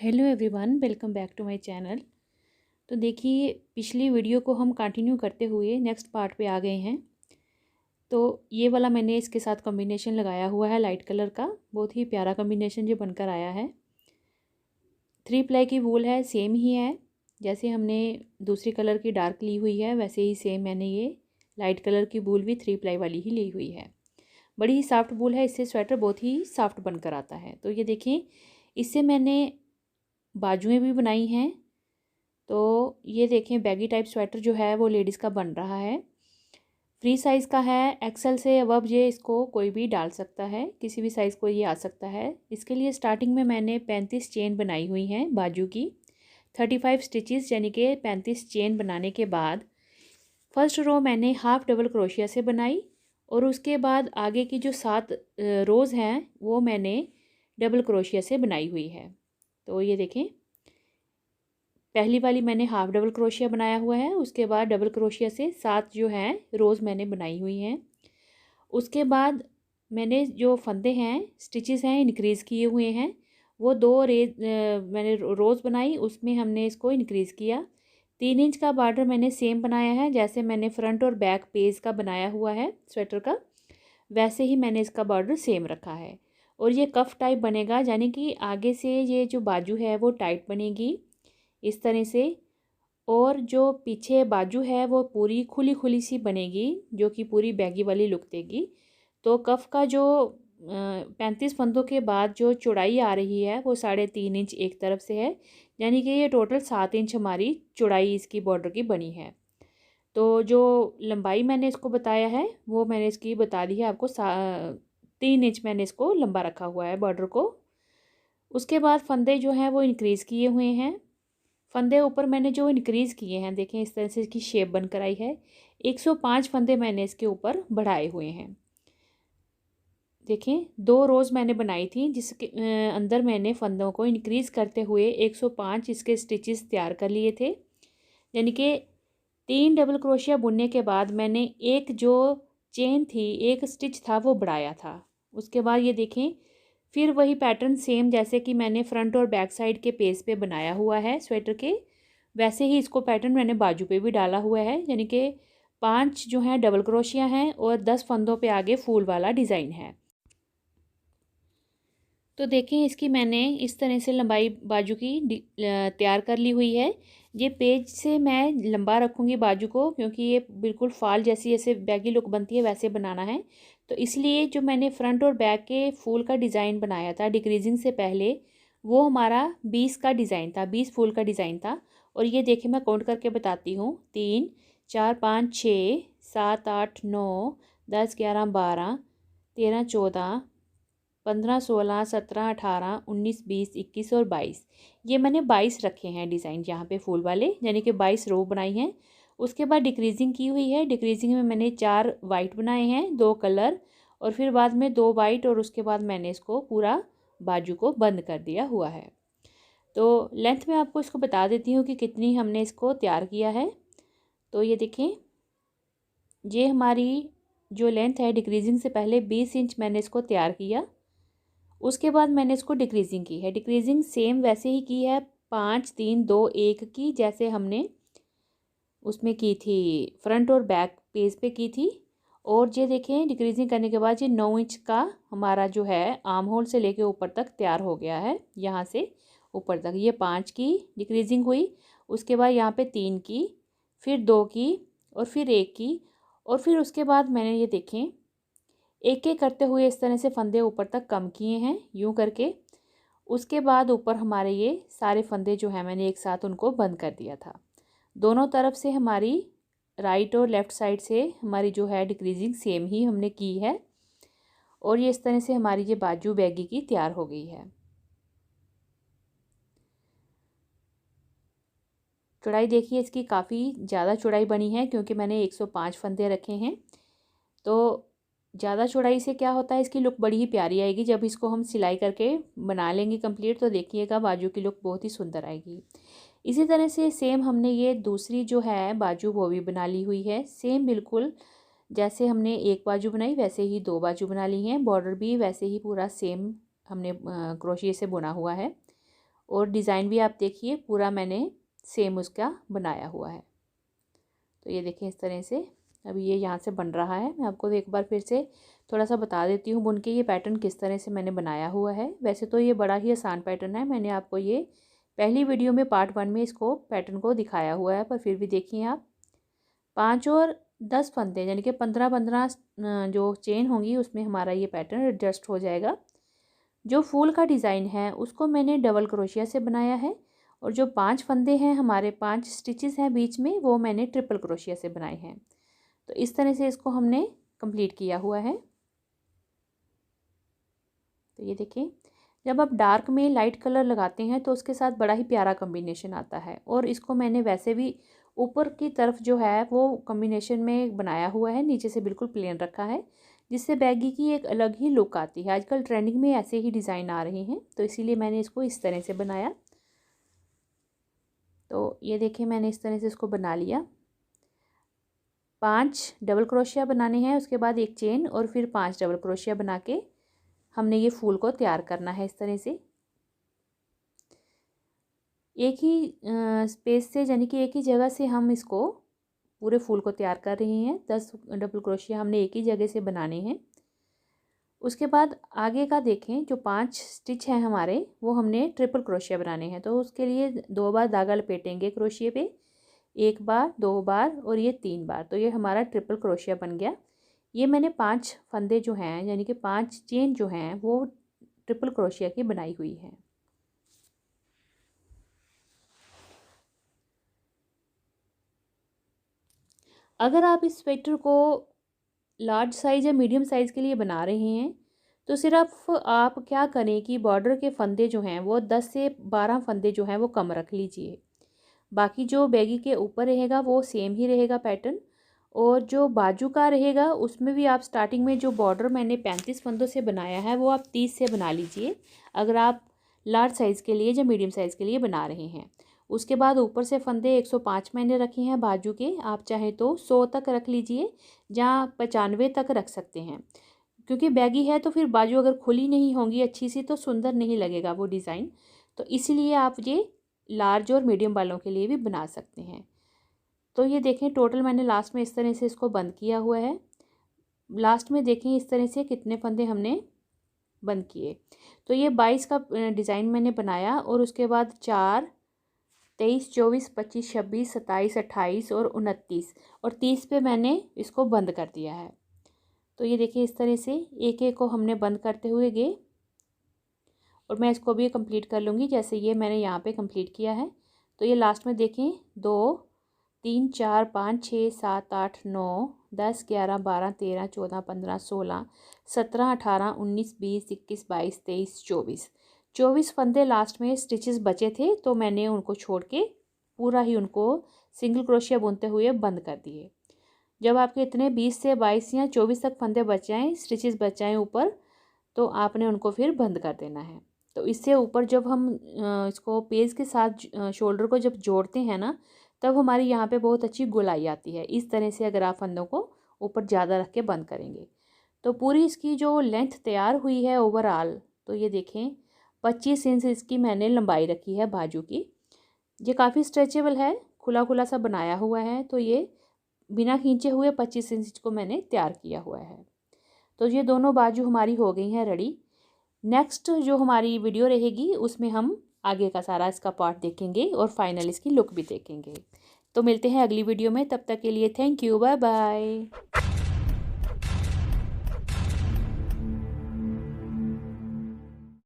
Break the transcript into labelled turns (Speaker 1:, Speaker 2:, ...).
Speaker 1: Hello everyone, welcome back to my channel. तो देखिए, पिछली वीडियो को हम कंटिन्यू करते हुए नेक्स्ट पार्ट पे आ गए हैं। तो ये वाला मैंने इसके साथ कॉम्बिनेशन लगाया हुआ है लाइट कलर का। बहुत ही प्यारा कॉम्बिनेशन जो बनकर आया है। 3 प्लाई की वूल है, सेम ही है जैसे हमने दूसरी कलर की डार्क ली हुई है, वैसे ही सेम मैंने ये लाइट कलर की वूल भी 3 प्लाई वाली ही ली हुई है। बड़ी ही सॉफ्ट वूल है, इससे स्वेटर बहुत ही सॉफ्ट बनकर आता है। तो ये देखें, इससे मैंने बाजुएं भी बनाई हैं। तो ये देखें, बैगी टाइप स्वेटर जो है वो लेडीज़ का बन रहा है। फ्री साइज़ का है, एक्सेल से अबव ये इसको कोई भी डाल सकता है, किसी भी साइज़ को ये आ सकता है। इसके लिए स्टार्टिंग में मैंने 35 चेन बनाई हुई हैं बाजू की। 35 स्टिचेस यानी कि 35 चेन बनाने के बाद फर्स्ट रो मैंने हाफ डबल क्रोशिया से बनाई और उसके बाद आगे की जो 7 रोज़ हैं वो मैंने डबल क्रोशिया से बनाई हुई है। तो ये देखें, पहली वाली मैंने हाफ डबल क्रोशिया बनाया हुआ है, उसके बाद डबल क्रोशिया से 7 जो हैं रोज़ मैंने बनाई हुई हैं। उसके बाद मैंने जो फंदे हैं, स्टिचेस हैं, इनक्रीज़ किए हुए हैं। वो 2 मैंने रोज़ बनाई, उसमें हमने इसको इनक्रीज़ किया। 3 इंच का बॉर्डर मैंने सेम बनाया है जैसे मैंने फ्रंट और बैक पेज का बनाया हुआ है स्वेटर का, वैसे ही मैंने इसका बॉर्डर सेम रखा है। और ये कफ टाइप बनेगा, यानी कि आगे से ये जो बाजू है वो टाइट बनेगी इस तरह से, और जो पीछे बाजू है वो पूरी खुली खुली सी बनेगी जो कि पूरी बैगी वाली लुक देगी। तो कफ का जो 35 फंदों के बाद जो चौड़ाई आ रही है वो 3.5 इंच एक तरफ से है, यानी कि ये टोटल 7 इंच हमारी चौड़ाई इसकी बॉर्डर की बनी है। तो जो लंबाई मैंने इसको बताया है वो मैंने इसकी बता दी है आपको। 3 इंच मैंने इसको लंबा रखा हुआ है बॉर्डर को। उसके बाद फंदे जो हैं वो इंक्रीज़ किए हुए हैं। फंदे ऊपर मैंने जो इंक्रीज़ किए हैं, देखें इस तरह से इसकी शेप बनकर आई है। 105 फंदे मैंने इसके ऊपर बढ़ाए हुए हैं। देखें, 2 रोज़ मैंने बनाई थी जिसके अंदर मैंने फंदों को इंक्रीज़ करते हुए 105 इसके स्टिचेस तैयार कर लिए थे। यानी कि 3 डबल क्रोशिया बुनने के बाद मैंने एक जो चेन थी, एक स्टिच था वो बढ़ाया था। उसके बाद ये देखें, फिर वही पैटर्न सेम जैसे कि मैंने फ्रंट और बैक साइड के पेज पे बनाया हुआ है स्वेटर के, वैसे ही इसको पैटर्न मैंने बाजू पे भी डाला हुआ है। यानी कि 5 जो हैं डबल क्रोशिया हैं और 10 फंदों पे आगे फूल वाला डिज़ाइन है। तो देखें, इसकी मैंने इस तरह से लंबाई बाजू की तैयार कर ली हुई है। ये पेज से मैं लंबा रखूँगी बाजू को, क्योंकि ये बिल्कुल फाल जैसी जैसे बैगी लुक बनती है वैसे बनाना है। तो इसलिए जो मैंने फ्रंट और बैक के फूल का डिज़ाइन बनाया था डिक्रीजिंग से पहले, वो हमारा 20 का डिज़ाइन था, 20 फूल का डिज़ाइन था। और ये देखिए, मैं काउंट करके बताती हूँ। 3 4 5 6 7 8 9 10 11 12 13 14 15 16 17 18 19 20 21 और 22। ये मैंने 22 रखे हैं डिज़ाइन यहाँ पे फूल वाले, यानी कि 22 रो बनाई हैं। उसके बाद डिक्रीजिंग की हुई है। डिक्रीजिंग में मैंने 4 वाइट बनाए हैं, 2 कलर, और फिर बाद में 2 वाइट, और उसके बाद मैंने इसको पूरा बाजू को बंद कर दिया हुआ है। तो लेंथ में आपको इसको बता देती हूँ कि कितनी हमने इसको तैयार किया है। तो ये देखें, ये हमारी जो लेंथ है डिक्रीजिंग से पहले 20 इंच मैंने इसको तैयार किया। उसके बाद मैंने इसको डिक्रीजिंग की है। डिक्रीजिंग सेम वैसे ही की है, 5 3 2 1 की, जैसे हमने उसमें की थी फ्रंट और बैक पेज पे की थी। और ये देखें, डिक्रीजिंग करने के बाद ये 9 इंच का हमारा जो है आर्म होल से लेके ऊपर तक तैयार हो गया है। यहाँ से ऊपर तक ये 5 की डिक्रीजिंग हुई, उसके बाद यहाँ पे 3 की, फिर 2 की, और फिर 1 की, और फिर उसके बाद मैंने ये देखें एक एक करते हुए इस तरह से फंदे ऊपर तक कम किए हैं यूं करके। उसके बाद ऊपर हमारे ये सारे फंदे जो हैं मैंने एक साथ उनको बंद कर दिया था। दोनों तरफ से हमारी राइट और लेफ़्ट साइड से हमारी जो है डिक्रीजिंग सेम ही हमने की है। और ये इस तरह से हमारी ये बाजू बैगी की तैयार हो गई है। चौड़ाई देखिए इसकी काफ़ी ज़्यादा चौड़ाई बनी है, क्योंकि मैंने 105 फंदे रखे हैं। तो ज़्यादा चौड़ाई से क्या होता है, इसकी लुक बड़ी ही प्यारी आएगी। जब इसको हम सिलाई करके बना लेंगे कंप्लीट, तो देखिएगा बाजू की लुक बहुत ही सुंदर आएगी। इसी तरह से सेम हमने ये दूसरी जो है बाजू वो भी बना ली हुई है। सेम बिल्कुल जैसे हमने एक बाजू बनाई वैसे ही 2 बाजू बना ली हैं। बॉर्डर भी वैसे ही पूरा सेम हमने क्रोशिया से बुना हुआ है। और डिज़ाइन भी आप देखिए पूरा मैंने सेम उसका बनाया हुआ है। तो ये देखें इस तरह से अभी ये यहाँ से बन रहा है। मैं आपको एक बार फिर से थोड़ा सा बता देती हूँ बुन के ये पैटर्न किस तरह से मैंने बनाया हुआ है। वैसे तो ये बड़ा ही आसान पैटर्न है, मैंने आपको ये पहली वीडियो में पार्ट 1 में इसको पैटर्न को दिखाया हुआ है, पर फिर भी देखिए आप 5 और 10 फंदे यानी कि 15-15 जो चेन होंगी उसमें हमारा ये पैटर्न एडजस्ट हो जाएगा। जो फूल का डिज़ाइन है उसको मैंने डबल क्रोशिया से बनाया है और जो 5 फंदे हैं हमारे 5 स्टिचेस हैं बीच में वो मैंने ट्रिपल क्रोशिया से बनाए हैं। तो इस तरह से इसको हमने कंप्लीट किया हुआ है। तो ये देखें जब आप डार्क में लाइट कलर लगाते हैं तो उसके साथ बड़ा ही प्यारा कॉम्बिनेशन आता है। और इसको मैंने वैसे भी ऊपर की तरफ जो है वो कॉम्बिनेशन में बनाया हुआ है, नीचे से बिल्कुल प्लेन रखा है जिससे बैगी की एक अलग ही लुक आती है। आजकल ट्रेंडिंग में ऐसे ही डिज़ाइन आ रहे हैं तो इसीलिए मैंने इसको इस तरह से बनाया। तो ये देखें मैंने इस तरह से इसको बना लिया। 5 डबल क्रोशिया बनाने हैं, उसके बाद एक चेन और फिर 5 डबल क्रोशिया बना के हमने ये फूल को तैयार करना है। इस तरह से एक ही स्पेस से यानी कि एक ही जगह से हम इसको पूरे फूल को तैयार कर रहे हैं। 10 डबल क्रोशिया हमने एक ही जगह से बनाने हैं। उसके बाद आगे का देखें जो 5 स्टिच हैं हमारे वो हमने ट्रिपल क्रोशिया बनाने हैं। तो उसके लिए 2 बार धागा लपेटेंगे क्रोशिया पे, 1 बार, 2 बार और ये 3 बार। तो ये हमारा ट्रिपल क्रोशिया बन गया। ये मैंने 5 फंदे जो हैं यानी कि 5 चेन जो हैं वो ट्रिपल क्रोशिया की बनाई हुई है। अगर आप इस स्वेटर को लार्ज साइज़ या मीडियम साइज़ के लिए बना रहे हैं तो सिर्फ आप क्या करें कि बॉर्डर के फंदे जो हैं वो 10 से 12 फंदे जो हैं वो कम रख लीजिए। बाकी जो बैगी के ऊपर रहेगा वो सेम ही रहेगा पैटर्न। और जो बाजू का रहेगा उसमें भी आप स्टार्टिंग में जो बॉर्डर मैंने 35 फंदों से बनाया है वो आप 30 से बना लीजिए अगर आप लार्ज साइज़ के लिए या मीडियम साइज़ के लिए बना रहे हैं। उसके बाद ऊपर से फंदे 105 मैंने रखे हैं बाजू के, आप चाहें तो 100 तक रख लीजिए या 95 तक रख सकते हैं। क्योंकि बैगी है तो फिर बाजू अगर खुली नहीं होंगी अच्छी सी तो सुंदर नहीं लगेगा वो डिज़ाइन। तो इसीलिए आप ये लार्ज और मीडियम वालों के लिए भी बना सकते हैं। तो ये देखें टोटल मैंने लास्ट में इस तरह से इसको बंद किया हुआ है। लास्ट में देखें इस तरह से कितने फंदे हमने बंद किए। तो ये 22 का डिज़ाइन मैंने बनाया और उसके बाद 4, 23, 24, 25, 26, 27, 28 और 29 और 30 पे मैंने इसको बंद कर दिया है। तो ये देखिए इस तरह से एक एक को हमने बंद करते हुए गए और मैं इसको भी कंप्लीट कर लूँगी जैसे ये मैंने यहाँ पे कंप्लीट किया है। तो ये लास्ट में देखें 2, 3, 4, 5, 6, 7, 8, 9, 10, 11, 12, 13, 14, 15, 16, 17, 18, 19, 20, 21, 22, 23, 24 फंदे लास्ट में स्टिचेस बचे थे तो मैंने उनको छोड़ के पूरा ही उनको सिंगल क्रोशिया बुनते हुए बंद कर दिए। जब आपके इतने 20 से 22 या 24 तक फंदे बच जाएँ, स्टिचेस बच जाएँ ऊपर, तो आपने उनको फिर बंद कर देना है। तो इससे ऊपर जब हम इसको पेज के साथ शोल्डर को जब जोड़ते हैं ना तब हमारी यहाँ पे बहुत अच्छी गोलाई आती है। इस तरह से अगर आप फंदों को ऊपर ज़्यादा रख के बंद करेंगे तो पूरी इसकी जो लेंथ तैयार हुई है ओवरऑल, तो ये देखें 25 इंच इसकी मैंने लंबाई रखी है बाजू की। ये काफ़ी स्ट्रेचेबल है, खुला खुला सा बनाया हुआ है। तो ये बिना खींचे हुए 25 इंच को मैंने तैयार किया हुआ है। तो ये दोनों बाजू हमारी हो गई हैं रेडी। नेक्स्ट जो हमारी वीडियो रहेगी उसमें हम आगे का सारा इसका पार्ट देखेंगे और फाइनल इसकी लुक भी देखेंगे। तो मिलते हैं अगली वीडियो में, तब तक के लिए थैंक यू, बाय बाय।